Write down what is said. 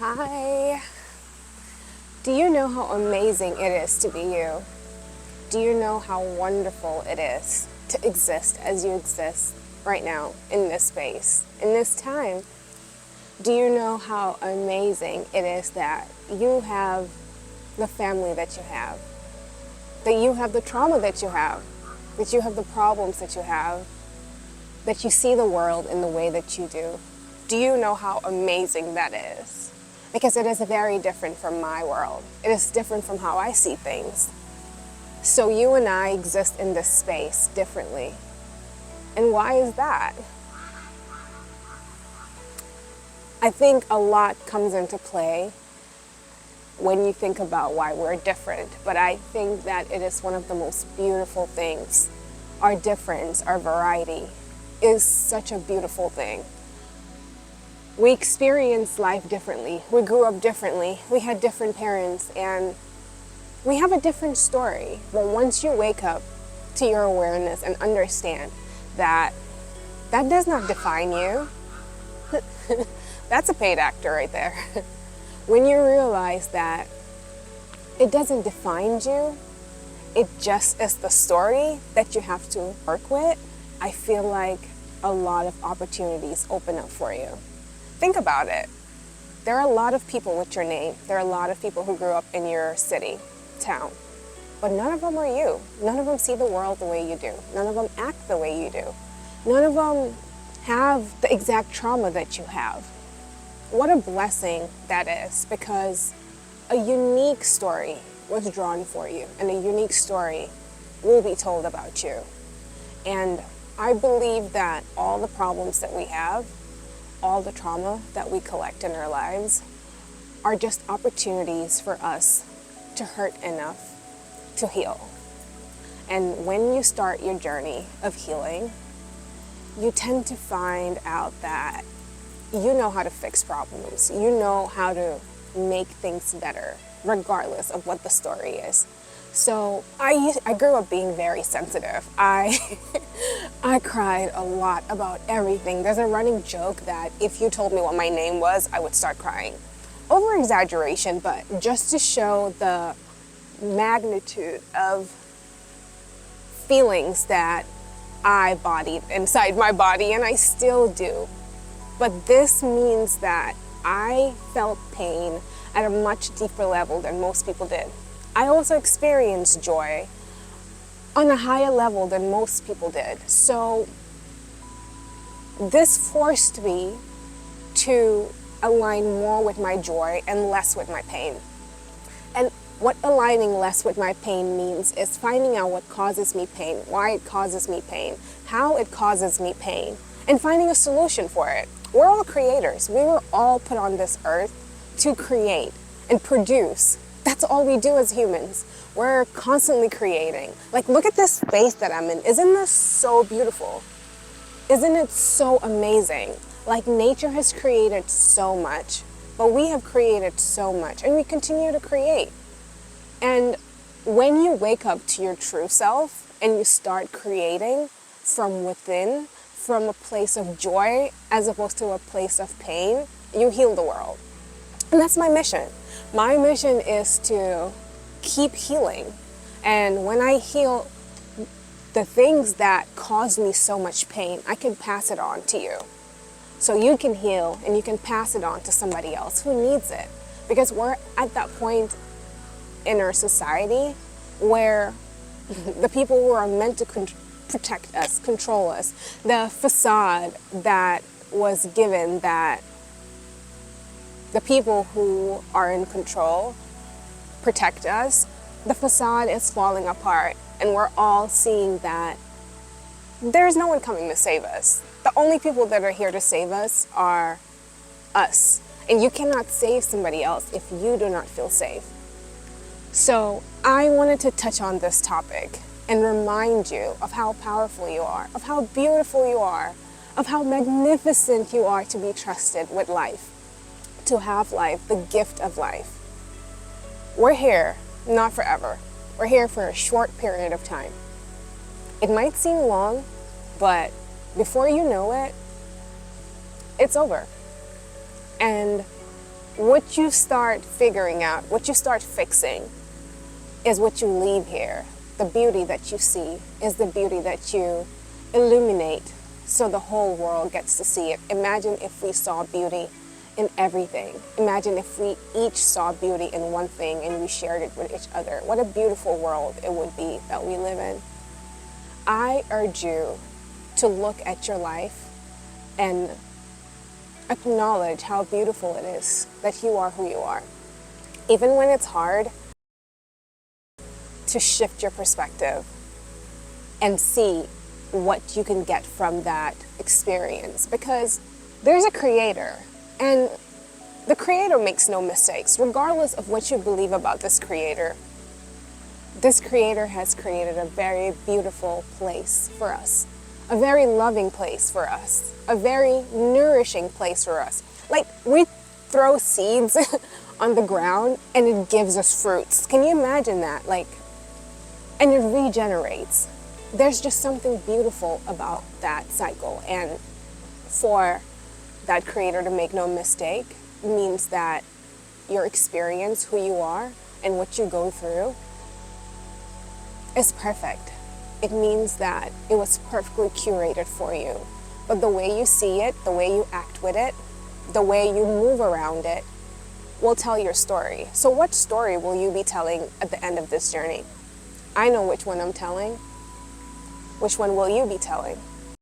Hi. Do you know how amazing it is to be you? Do you know how wonderful it is to exist as you exist right now in this space, in this time? Do you know how amazing it is that you have the family that you have, that you have the trauma that you have the problems that you have, that you see the world in the way that you do? Do you know how amazing that is? Because it is very different from my world. It is different from how I see things. So you and I exist in this space differently. And why is that? I think a lot comes into play when you think about why we're different, but I think that it is one of the most beautiful things. Our difference, our variety is such a beautiful thing. We experience life differently. We grew up differently. We had different parents, and we have a different story. But once you wake up to your awareness and understand that that does not define you, that's a paid actor right there. When you realize that it doesn't define you, it just is the story that you have to work with, I feel like a lot of opportunities open up for you. Think about it. There are a lot of people with your name. There are a lot of people who grew up in your city, town. But none of them are you. None of them see the world the way you do. None of them act the way you do. None of them have the exact trauma that you have. What a blessing that is, because a unique story was drawn for you, and a unique story will be told about you. And I believe that all the problems that we have, all the trauma that we collect in our lives, are just opportunities for us to hurt enough to heal. And when you start your journey of healing, you tend to find out that you know how to fix problems. You know how to make things better, regardless of what the story is. So I grew up being very sensitive. I cried a lot about everything. There's a running joke that if you told me what my name was, I would start crying. Over exaggeration, but just to show the magnitude of feelings that I bodied inside my body, and I still do. But this means that I felt pain at a much deeper level than most people did. I also experienced joy on a higher level than most people did. So this forced me to align more with my joy and less with my pain. And what aligning less with my pain means is finding out what causes me pain, why it causes me pain, how it causes me pain, and finding a solution for it. We're all creators. We were all put on this earth to create and produce. That's all we do as humans. We're constantly creating. Like, look at this space that I'm in. Isn't this so beautiful? Isn't it so amazing? Like, nature has created so much, but we have created so much, and we continue to create. And when you wake up to your true self and you start creating from within, from a place of joy as opposed to a place of pain, you heal the world. And that's my mission. My mission is to keep healing. And when I heal the things that cause me so much pain, I can pass it on to you. So you can heal and you can pass it on to somebody else who needs it. Because we're at that point in our society where the people who are meant to protect us, control us, the facade that was given that the people who are in control protect us, the facade is falling apart, and we're all seeing that there's no one coming to save us. The only people that are here to save us are us. And you cannot save somebody else if you do not feel safe. So I wanted to touch on this topic and remind you of how powerful you are, of how beautiful you are, of how magnificent you are to be trusted with life, to have life, the gift of life. We're here, not forever. We're here for a short period of time. It might seem long, but before you know it, it's over. And what you start figuring out, what you start fixing, is what you leave here. The beauty that you see is the beauty that you illuminate so the whole world gets to see it. Imagine if we saw beauty in everything. Imagine if we each saw beauty in one thing and we shared it with each other. What a beautiful world it would be that we live in. I urge you to look at your life and acknowledge how beautiful it is that you are who you are. Even when it's hard, to shift your perspective and see what you can get from that experience, because there's a creator and the creator makes no mistakes. Regardless of what you believe about this creator has created a very beautiful place for us, a very loving place for us, a very nourishing place for us. Like, we throw seeds on the ground and it gives us fruits. Can you imagine that? And it regenerates. There's just something beautiful about that cycle. And for that creator to make no mistake means that your experience, who you are, and what you go through is perfect. It means that it was perfectly curated for you. But the way you see it, the way you act with it, the way you move around it will tell your story. So what story will you be telling at the end of this journey? I know which one I'm telling. Which one will you be telling?